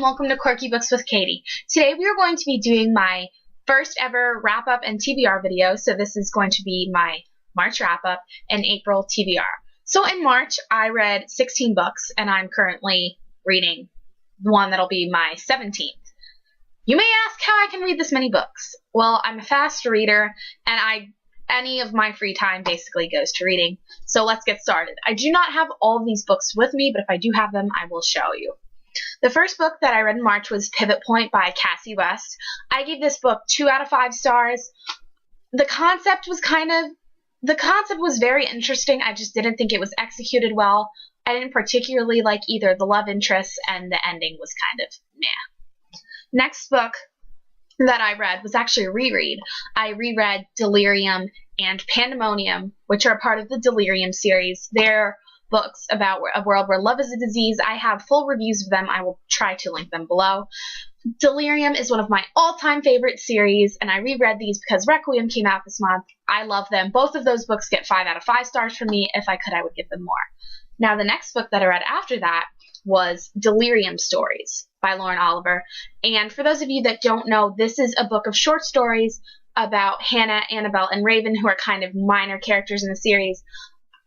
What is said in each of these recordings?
welcome to Quirky Books with Katie. Today we are going to be doing my first ever wrap-up and TBR video, so this is going to be my March wrap-up and April TBR. So in March, I read 16 books, and I'm currently reading the one that'll be my 17th. You may ask how I can read this many books. Well, I'm a fast reader, and any of my free time basically goes to reading. So let's get started. I do not have all of these books with me, but if I do have them, I will show you. The first book that I read in March was Pivot Point by Kasie. I gave this book 2 out of 5 stars. The concept was very interesting. I just didn't think it was executed well. I didn't particularly like either the love interest, and the ending was kind of meh. Next book that I read was actually a reread. I reread Delirium and Pandemonium, which are part of the Delirium series. They're books about a world where love is a disease. I have full reviews of them. I will try to link them below. Delirium is one of my all-time favorite series, and I reread these because Requiem came out this month. I love them. Both of those books get 5 out of 5 stars from me. If I could, I would give them more. Now, the next book that I read after that was Delirium Stories by Lauren Oliver. And for those of you that don't know, this is a book of short stories about Hannah, Annabelle, and Raven, who are kind of minor characters in the series.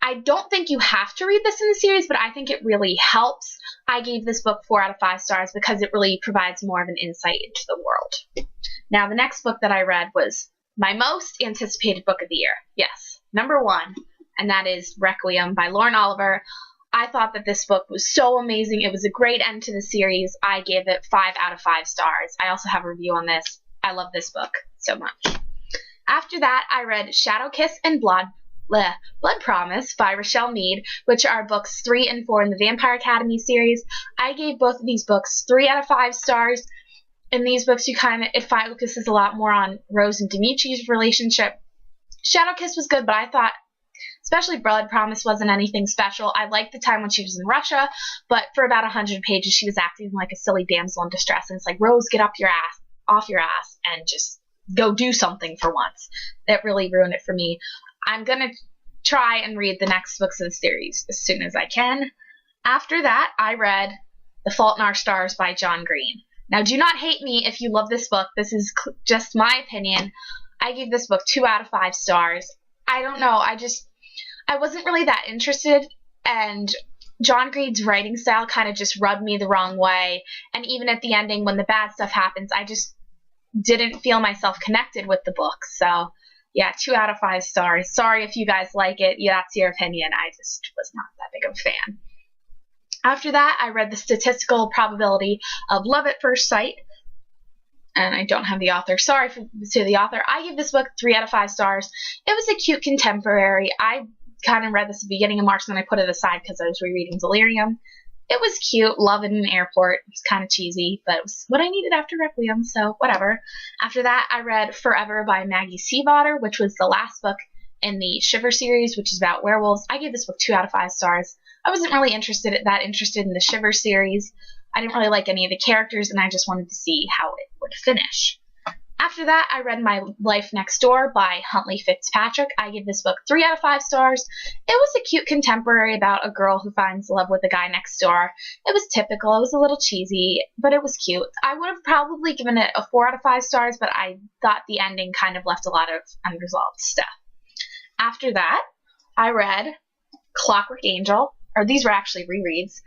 I don't think you have to read this in the series, but I think it really helps. I gave this book 4 out of 5 stars because it really provides more of an insight into the world. Now, the next book that I read was my most anticipated book of the year. Yes, number 1, and that is Requiem by Lauren Oliver. I thought that this book was so amazing. It was a great end to the series. I gave it 5 out of 5 stars. I also have a review on this. I love this book so much. After that, I read Shadow Kiss and Blood Promise by Richelle Mead, which are books 3 and 4 in the Vampire Academy series. I gave both of these books 3 out of 5 stars. In these books, it focuses a lot more on Rose and Dimitri's relationship. Shadow Kiss was good, but I thought, especially Blood Promise, wasn't anything special. I liked the time when she was in Russia, but for about 100 pages, she was acting like a silly damsel in distress, and it's like, Rose, get off your ass, and just go do something for once. That really ruined it for me. I'm going to try and read the next books of the series as soon as I can. After that, I read The Fault in Our Stars by John Green. Now, do not hate me if you love this book. This is just my opinion. I gave this book 2 out of 5 stars. I don't know. I wasn't really that interested, and John Green's writing style kind of just rubbed me the wrong way. And even at the ending, when the bad stuff happens, I just didn't feel myself connected with the book. So yeah, 2 out of 5 stars. Sorry if you guys like it. Yeah, that's your opinion. I just was not that big of a fan. After that, I read The Statistical Probability of Love at First Sight. And I don't have the author. Sorry to the author. I give this book 3 out of 5 stars. It was a cute contemporary. I kind of read this at the beginning of March, and then I put it aside because I was rereading Delirium. It was cute. Love in an airport. It was kind of cheesy, but it was what I needed after Requiem, so whatever. After that, I read Forever by Maggie Stiefvater, which was the last book in the Shiver series, which is about werewolves. I gave this book 2 out of 5 stars. I wasn't really interested in the Shiver series. I didn't really like any of the characters, and I just wanted to see how it would finish. After that, I read My Life Next Door by Huntley Fitzpatrick. I give this book 3 out of 5 stars. It was a cute contemporary about a girl who finds love with a guy next door. It was typical. It was a little cheesy, but it was cute. I would have probably given it a 4 out of 5 stars, but I thought the ending kind of left a lot of unresolved stuff. After that, I read Clockwork Angel, or these were actually rereads,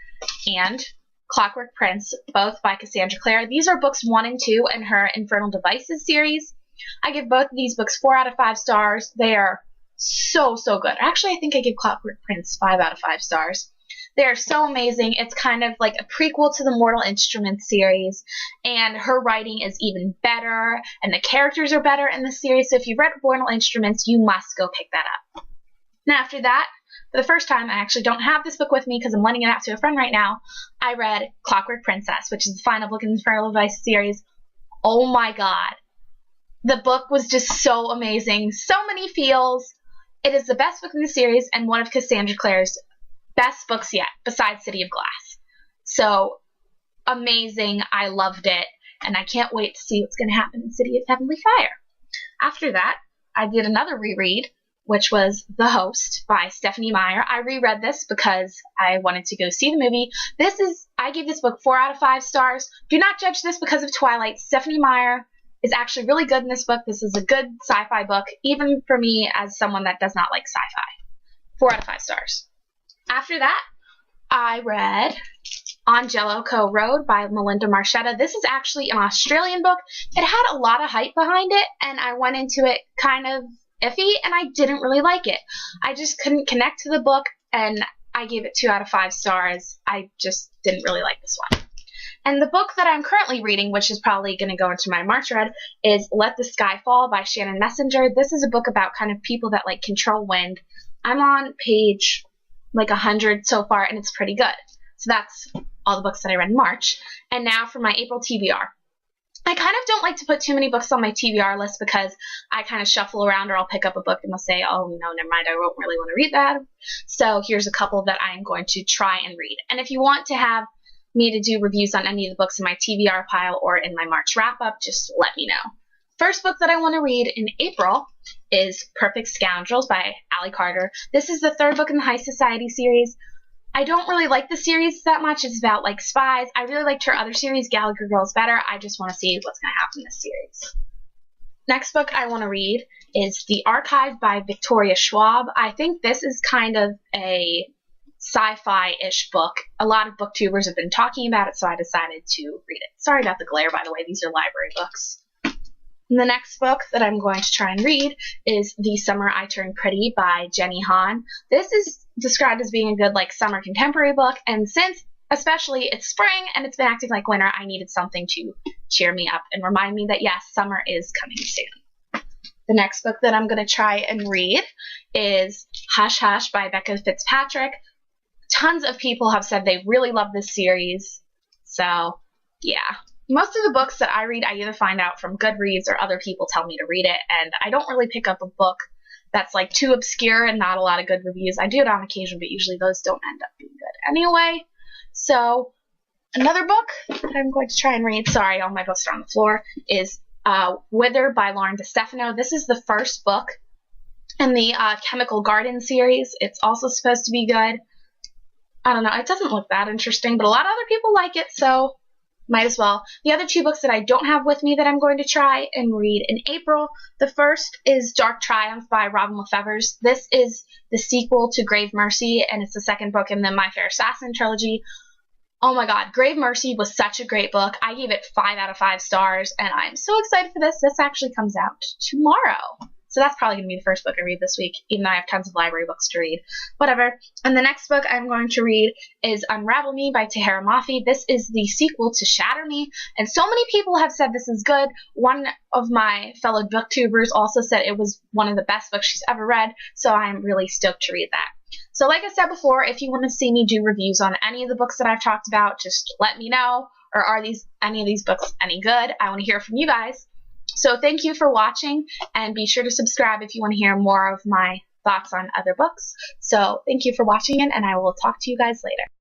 and Clockwork Prince, both by Cassandra Clare. These are books 1 and 2 in her Infernal Devices series. I give both of these books 4 out of 5 stars. They are so good. Actually, I think I give Clockwork Prince 5 out of 5 stars. They are so amazing. It's kind of like a prequel to the Mortal Instruments series, and her writing is even better, and the characters are better in the series. So if you've read Mortal Instruments, you must go pick that up. Now, after that, for the first time, I actually don't have this book with me because I'm lending it out to a friend right now. I read Clockwork Princess, which is the final book in the Infernal Devices series. Oh my god. The book was just so amazing. So many feels. It is the best book in the series and one of Cassandra Clare's best books yet, besides City of Glass. So amazing. I loved it. And I can't wait to see what's going to happen in City of Heavenly Fire. After that, I did another reread which was The Host by Stephenie Meyer. I reread this because I wanted to go see the movie. I gave this book 4 out of 5 stars. Do not judge this because of Twilight. Stephenie Meyer is actually really good in this book. This is a good sci-fi book, even for me as someone that does not like sci-fi. 4 out of 5 stars. After that, I read On Jellicoe Road by Melinda Marcheta. This is actually an Australian book. It had a lot of hype behind it, and I went into it kind of iffy, and I didn't really like it. I just couldn't connect to the book, and I gave it 2 out of 5 stars. I just didn't really like this one. And the book that I'm currently reading, which is probably going to go into my March read, is Let the Sky Fall by Shannon Messenger. This is a book about kind of people that like control wind. I'm on page like 100 so far, and it's pretty good. So that's all the books that I read in March. And now for my April TBR. I kind of don't like to put too many books on my TBR list because I kind of shuffle around, or I'll pick up a book and I'll say, oh, no, never mind, I won't really want to read that. So here's a couple that I am going to try and read. And if you want to have me to do reviews on any of the books in my TBR pile or in my March wrap-up, just let me know. First book that I want to read in April is Perfect Scoundrels by Ali Carter. This is the 3rd book in the High Society series. I don't really like the series that much. It's about like spies. I really liked her other series, Gallagher Girls, better. I just want to see what's going to happen in this series. Next book I want to read is The Archive by Victoria Schwab. I think this is kind of a sci-fi-ish book. A lot of booktubers have been talking about it, so I decided to read it. Sorry about the glare, by the way. These are library books. And the next book that I'm going to try and read is The Summer I Turned Pretty by Jenny Han. This is described as being a good like summer contemporary book, and since especially it's spring and it's been acting like winter, I needed something to cheer me up and remind me that yes, summer is coming soon. The next book that I'm going to try and read is Hush Hush by Becca Fitzpatrick. Tons of people have said they really love this series, so yeah. Most of the books that I read, I either find out from Goodreads or other people tell me to read it, and I don't really pick up a book that's like too obscure and not a lot of good reviews. I do it on occasion, but usually those don't end up being good anyway. So another book that I'm going to try and read, sorry, all my books are on the floor, is Wither by Lauren DeStefano. This is the first book in the Chemical Garden series. It's also supposed to be good. I don't know, it doesn't look that interesting, but a lot of other people like it, so might as well. The other 2 books that I don't have with me that I'm going to try and read in April, the first is Dark Triumph by Robin LaFevers. This is the sequel to Grave Mercy, and it's the 2nd book in the My Fair Assassin trilogy. Oh my god, Grave Mercy was such a great book. I gave it 5 out of 5 stars, and I'm so excited for this. This actually comes out tomorrow. So that's probably going to be the first book I read this week, even though I have tons of library books to read. Whatever. And the next book I'm going to read is Unravel Me by Tahereh Mafi. This is the sequel to Shatter Me, and so many people have said this is good. One of my fellow booktubers also said it was one of the best books she's ever read, so I'm really stoked to read that. So like I said before, if you want to see me do reviews on any of the books that I've talked about, just let me know. Or are any of these books any good? I want to hear from you guys. So thank you for watching, and be sure to subscribe if you want to hear more of my thoughts on other books. So thank you for watching it, and I will talk to you guys later.